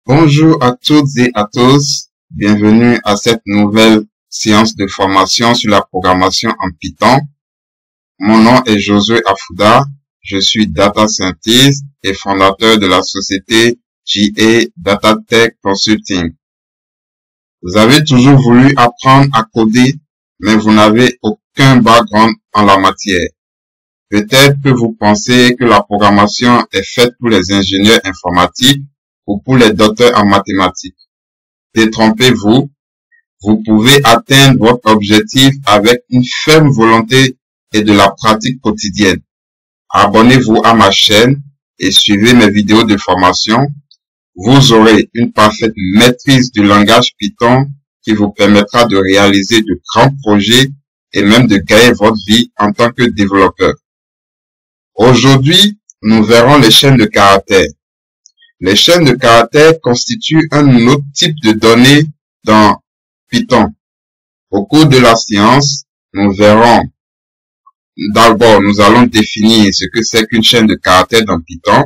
Bonjour à toutes et à tous, bienvenue à cette nouvelle séance de formation sur la programmation en Python. Mon nom est Josué Afouda, je suis Data Scientist et fondateur de la société JA Data Tech Consulting. Vous avez toujours voulu apprendre à coder, mais vous n'avez aucun background en la matière. Peut-être que vous pensez que la programmation est faite pour les ingénieurs informatiques ou pour les docteurs en mathématiques. Détrompez-vous, vous pouvez atteindre votre objectif avec une ferme volonté et de la pratique quotidienne. Abonnez-vous à ma chaîne et suivez mes vidéos de formation. Vous aurez une parfaite maîtrise du langage Python qui vous permettra de réaliser de grands projets et même de gagner votre vie en tant que développeur. Aujourd'hui, nous verrons les chaînes de caractères. Les chaînes de caractères constituent un autre type de données dans Python. Au cours de la séance, nous verrons d'abord, nous allons définir ce que c'est qu'une chaîne de caractères dans Python.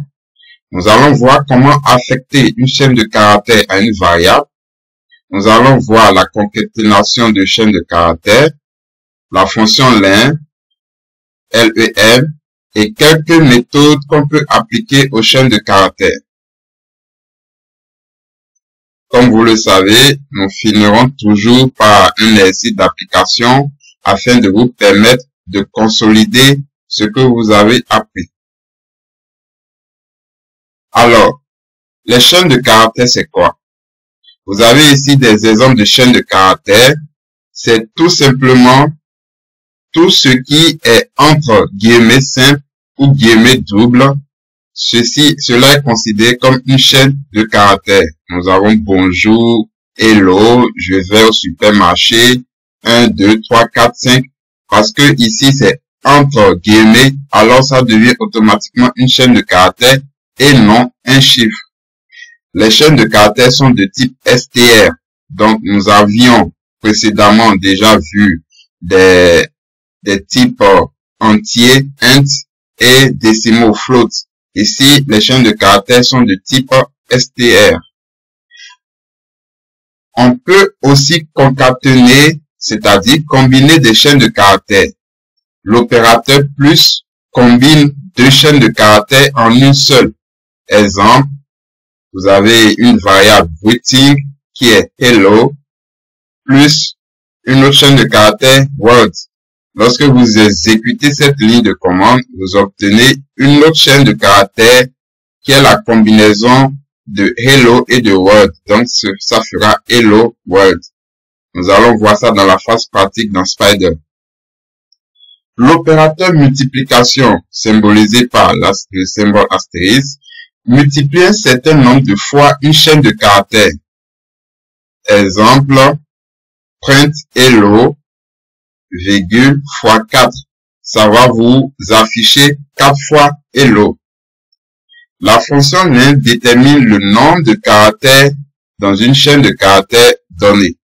Nous allons voir comment affecter une chaîne de caractères à une variable. Nous allons voir la concaténation de chaînes de caractères, la fonction len, len, et quelques méthodes qu'on peut appliquer aux chaînes de caractères. Comme vous le savez, nous finirons toujours par un exercice d'application afin de vous permettre de consolider ce que vous avez appris. Alors, les chaînes de caractères, c'est quoi? Vous avez ici des exemples de chaînes de caractères. C'est tout simplement tout ce qui est entre guillemets simples ou guillemets doubles. Cela est considéré comme une chaîne de caractères. Nous avons bonjour, hello, je vais au supermarché, 1, 2, 3, 4, 5. Parce que ici c'est entre guillemets, alors ça devient automatiquement une chaîne de caractères et non un chiffre. Les chaînes de caractères sont de type str. Donc nous avions précédemment déjà vu des types entiers, int, et décimaux, float. Ici, les chaînes de caractères sont de type str. On peut aussi concaténer, c'est-à-dire combiner des chaînes de caractères. L'opérateur plus combine deux chaînes de caractères en une seule. Exemple, vous avez une variable greeting qui est hello plus une autre chaîne de caractères word. Lorsque vous exécutez cette ligne de commande, vous obtenez une autre chaîne de caractères qui est la combinaison de hello et de word. Donc, ça fera hello word. Nous allons voir ça dans la phase pratique dans Spider. L'opérateur multiplication, symbolisé par le symbole astérisque, multiplie un certain nombre de fois une chaîne de caractères. Exemple, print hello, virgule, fois 4. Ça va vous afficher 4 fois hello. La fonction len détermine le nombre de caractères dans une chaîne de caractères donnée.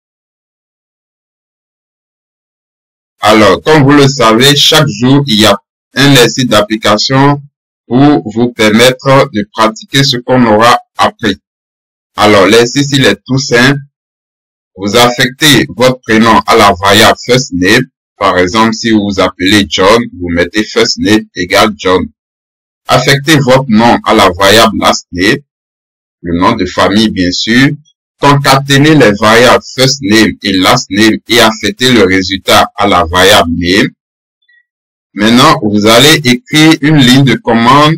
Alors, comme vous le savez, chaque jour, il y a un exercice d'application pour vous permettre de pratiquer ce qu'on aura appris. Alors, l'exercice, il est tout simple. Vous affectez votre prénom à la variable first name. Par exemple, si vous vous appelez John, vous mettez first name égale John. Affectez votre nom à la variable last name, le nom de famille bien sûr. Concaténez les variables first name et last name et affectez le résultat à la variable name. Maintenant, vous allez écrire une ligne de commande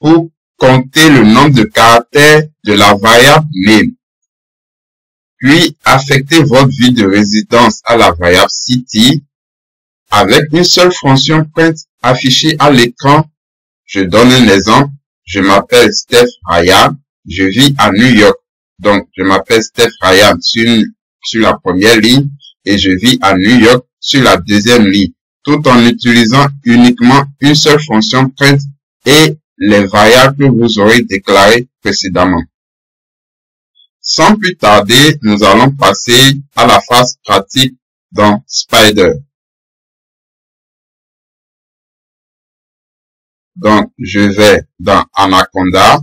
pour compter le nombre de caractères de la variable name. Puis, affectez votre ville de résidence à la variable city avec une seule fonction print affichée à l'écran. Je donne un exemple. Je m'appelle Steph Ryan. Je vis à New York. Donc, je m'appelle Steph Ryan sur la première ligne et je vis à New York sur la deuxième ligne, tout en utilisant uniquement une seule fonction print et les variables que vous aurez déclarées précédemment. Sans plus tarder, nous allons passer à la phase pratique dans Spider. Donc, je vais dans Anaconda.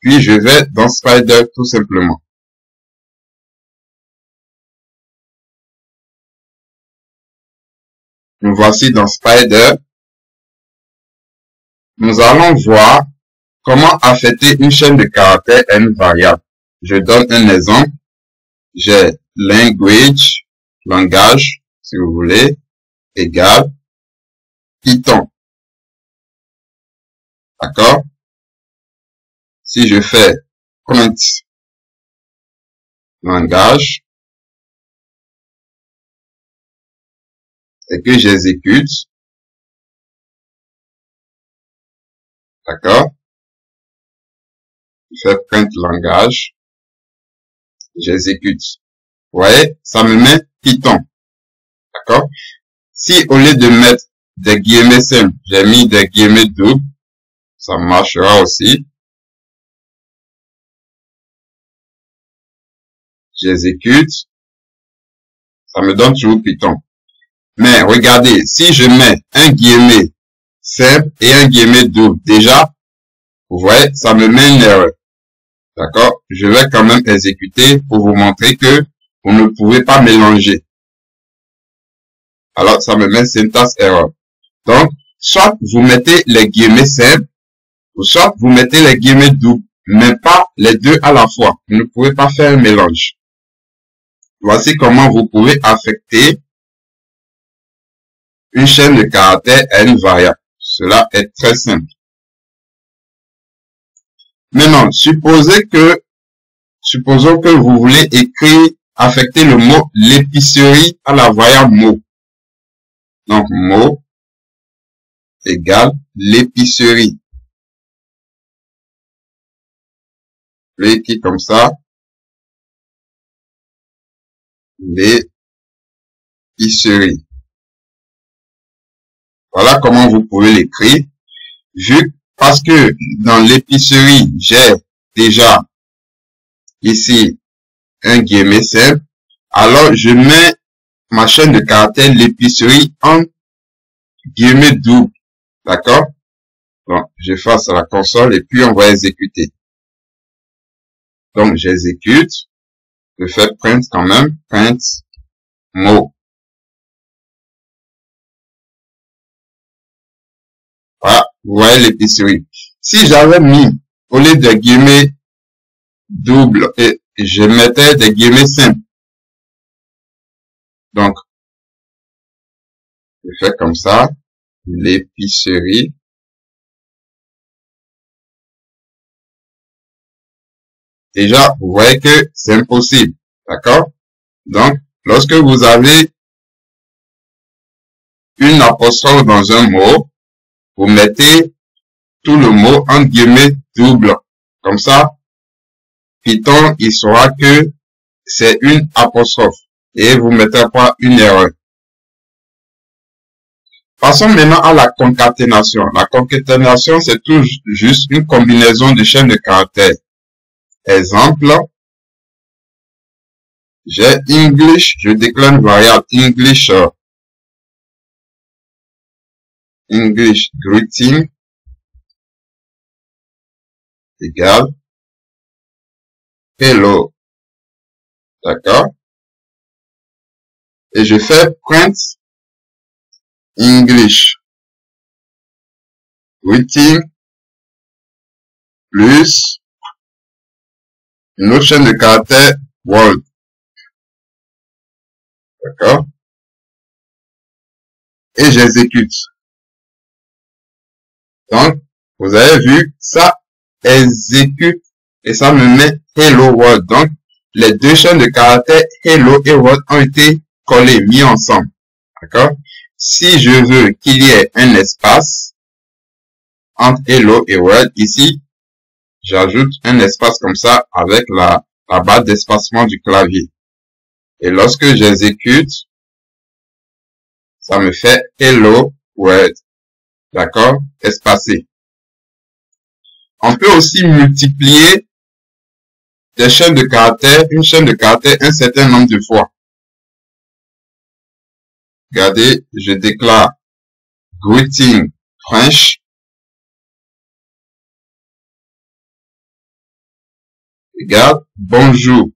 puis je vais dans Spider tout simplement. Nous voici dans Spider. Nous allons voir comment affecter une chaîne de caractères à une variable. Je donne un exemple. J'ai language, langage, si vous voulez, égale Python. D'accord? Si je fais print langage et que j'exécute, d'accord? Je fais print langage, j'exécute. Vous voyez, ça me met Python. D'accord? Si au lieu de mettre des guillemets simples, j'ai mis des guillemets doubles, ça marchera aussi. J'exécute, ça me donne toujours Python. Mais regardez, si je mets un guillemet simple et un guillemet double, déjà, vous voyez, ça me met une erreur. D'accord? Je vais quand même exécuter pour vous montrer que vous ne pouvez pas mélanger. Alors, ça me met syntaxe erreur. Donc, soit vous mettez les guillemets simples, ou soit vous mettez les guillemets doubles, mais pas les deux à la fois. Vous ne pouvez pas faire un mélange. Voici comment vous pouvez affecter une chaîne de caractères à une variable. Cela est très simple. Maintenant, supposons que vous voulez écrire, affecter le mot l'épicerie à la variable mot. Donc, mot égale l'épicerie. Je vais écrire comme ça. L'épicerie. Voilà comment vous pouvez l'écrire. Parce que dans l'épicerie, j'ai déjà ici un guillemet simple. Alors, je mets ma chaîne de caractères l'épicerie en guillemet double. D'accord? Donc, j'efface la console et puis on va exécuter. Donc, j'exécute. Je fais print quand même. Print mot. Voilà, vous voyez l'épicerie. Si j'avais mis, au lieu de guillemets double, et je mettais des guillemets simples. Donc, je fais comme ça, l'épicerie. Déjà, vous voyez que c'est impossible. D'accord? Donc, lorsque vous avez une apostrophe dans un mot, vous mettez tout le mot en guillemets double. Comme ça, Python, il saura que c'est une apostrophe et vous ne mettrez pas une erreur. Passons maintenant à la concaténation. La concaténation, c'est tout juste une combinaison de chaînes de caractères. Exemple, j'ai English, je déclare une variable English greeting égale hello. D'accord? Et je fais print English greeting plus une autre chaîne de caractères world. D'accord? Et j'exécute. Donc, vous avez vu, ça exécute et ça me met hello world. Donc, les deux chaînes de caractères hello et world ont été collées, mis ensemble. D'accord? Si je veux qu'il y ait un espace entre hello et world, ici, j'ajoute un espace comme ça avec la barre d'espacement du clavier. Et lorsque j'exécute, ça me fait hello world. D'accord? Espacé. On peut aussi multiplier des chaînes de caractères, une chaîne de caractères un certain nombre de fois. Regardez, je déclare greeting French. égale bonjour.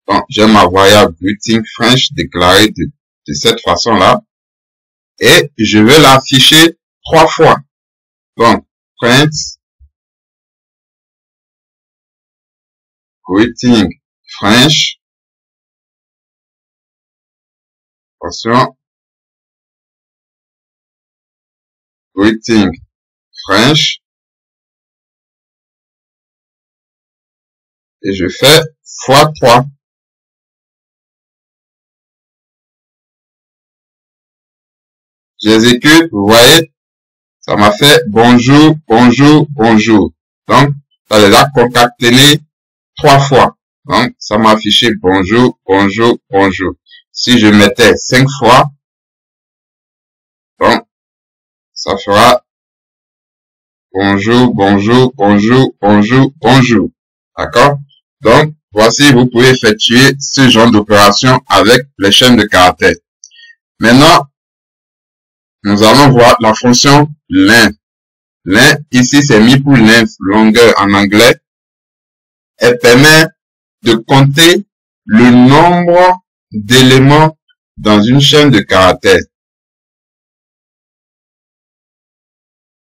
Donc, j'ai ma variable greeting French déclarée de cette façon-là. Et je vais l'afficher 3 fois. Donc, print greeting French. Attention. Greeting French. Et je fais x3. J'exécute, vous voyez, ça m'a fait bonjour, bonjour, bonjour. Donc, ça les a concaténés 3 fois. Donc, ça m'a affiché bonjour, bonjour, bonjour. Si je mettais 5 fois, donc, ça fera bonjour, bonjour, bonjour, bonjour, bonjour. D'accord? Donc, voici, vous pouvez effectuer ce genre d'opération avec les chaînes de caractères. Maintenant, nous allons voir la fonction length. Length, ici, c'est mis pour length, longueur en anglais. Elle permet de compter le nombre d'éléments dans une chaîne de caractères.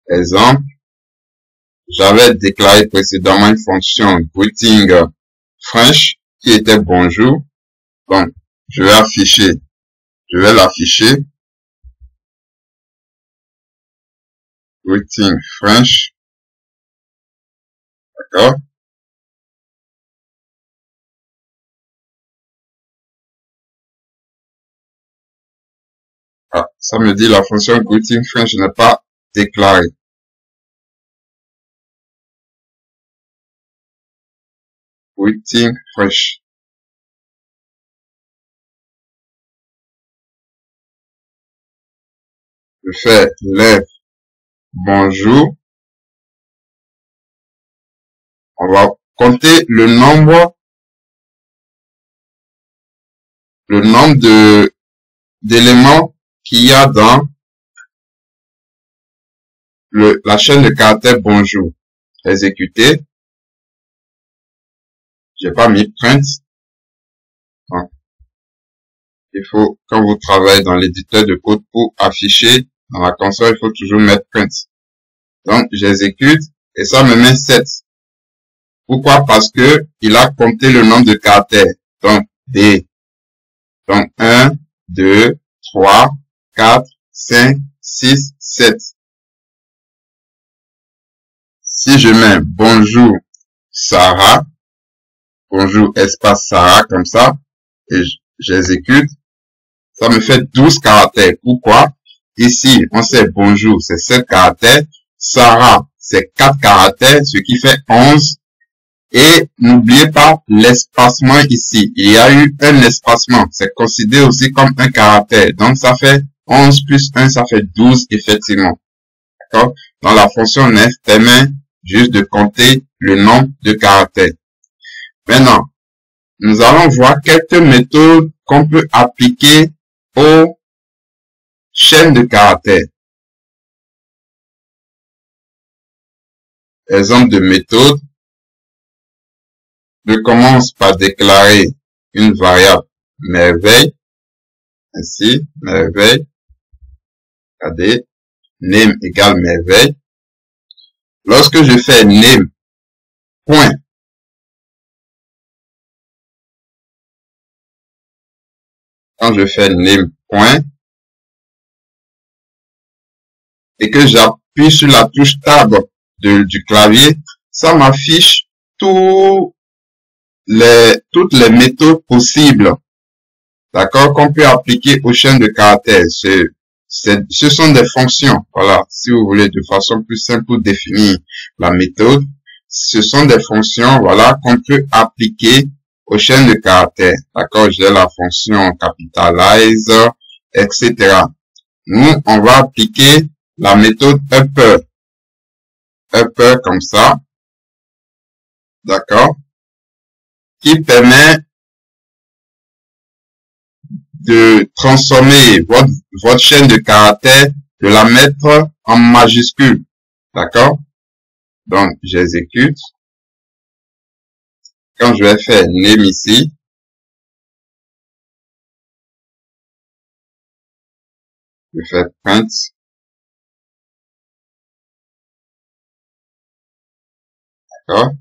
Exemple, j'avais déclaré précédemment une fonction greeting French qui était bonjour. Donc, je vais l'afficher. Greeting French. D'accord? Ah, ça me dit la fonction greeting French n'est pas déclarée. Greeting French. Je fais lève bonjour. On va compter le nombre d'éléments qu'il y a dans la chaîne de caractères bonjour. Exécuter. J'ai pas mis print. Donc, il faut, quand vous travaillez dans l'éditeur de code pour afficher dans la console, il faut toujours mettre print. Donc, j'exécute et ça me met 7. Pourquoi? Parce que il a compté le nombre de caractères. Donc, D. Donc, 1, 2, 3, 4, 5, 6, 7. Si je mets bonjour Sarah, bonjour espace Sarah comme ça, et j'exécute, ça me fait 12 caractères. Pourquoi? Ici, on sait bonjour, c'est 7 caractères. Sarah, c'est 4 caractères, ce qui fait 11. Et n'oubliez pas l'espacement ici. Il y a eu un espacement. C'est considéré aussi comme un caractère. Donc, ça fait 11 plus 1, ça fait 12, effectivement. D'accord? Donc, la fonction length permet juste de compter le nombre de caractères. Maintenant, nous allons voir quelques méthodes qu'on peut appliquer aux chaînes de caractères. Exemple de méthode. Je commence par déclarer une variable merveille. Ainsi, merveille. Regardez, name égale merveille. Lorsque je fais name, point. Quand je fais name, point. Et que j'appuie sur la touche tab du clavier, ça m'affiche toutes les méthodes possibles, d'accord, qu'on peut appliquer aux chaînes de caractères. Ce sont des fonctions, voilà, si vous voulez de façon plus simple pour définir la méthode, ce sont des fonctions, voilà, qu'on peut appliquer aux chaînes de caractères, d'accord. J'ai la fonction capitalize, etc. Nous, on va appliquer la méthode upper comme ça, d'accord, qui permet de transformer votre chaîne de caractères, de la mettre en majuscule, d'accord. Donc, j'exécute, quand je vais faire name ici, je fais print. D'accord?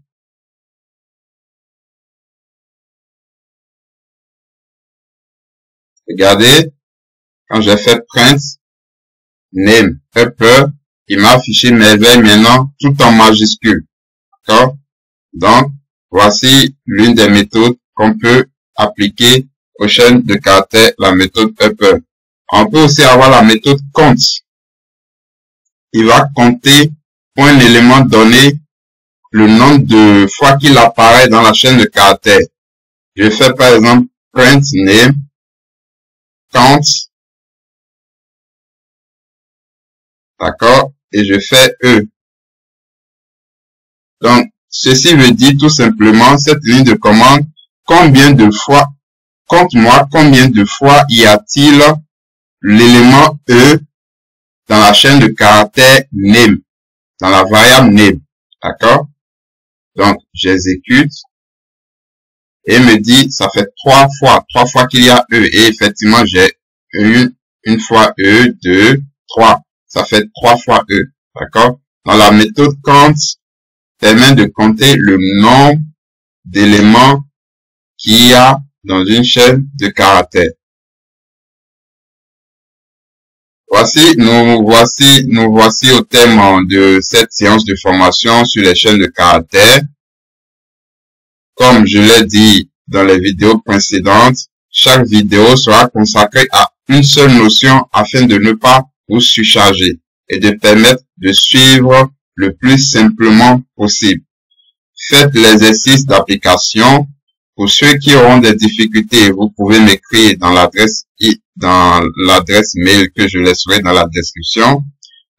Regardez, quand j'ai fait print, name, upper, il m'a affiché merveille maintenant tout en majuscule. D'accord? Donc, voici l'une des méthodes qu'on peut appliquer aux chaînes de caractères, la méthode upper. On peut aussi avoir la méthode compte. Il va compter pour un élément donné le nombre de fois qu'il apparaît dans la chaîne de caractères. Je fais par exemple print name, count, d'accord, et je fais E. Donc, ceci veut dire tout simplement cette ligne de commande, combien de fois, compte-moi combien de fois y a-t-il l'élément E dans la chaîne de caractères name, dans la variable name, d'accord? Donc, j'exécute et me dit, ça fait trois fois qu'il y a E. Et effectivement, j'ai une fois E, 2, 3. Ça fait 3 fois E, d'accord? Dans la méthode count, permet de compter le nombre d'éléments qu'il y a dans une chaîne de caractères. Nous voici au terme de cette séance de formation sur les chaînes de caractères. Comme je l'ai dit dans les vidéos précédentes, chaque vidéo sera consacrée à une seule notion afin de ne pas vous surcharger et de permettre de suivre le plus simplement possible. Faites l'exercice d'application. Pour ceux qui auront des difficultés, vous pouvez m'écrire dans l'adresse mail que je laisserai dans la description.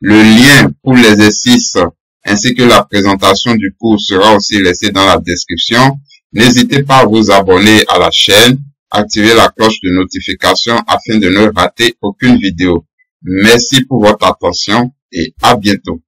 Le lien pour l'exercice ainsi que la présentation du cours sera aussi laissé dans la description. N'hésitez pas à vous abonner à la chaîne, activer la cloche de notification afin de ne rater aucune vidéo. Merci pour votre attention et à bientôt.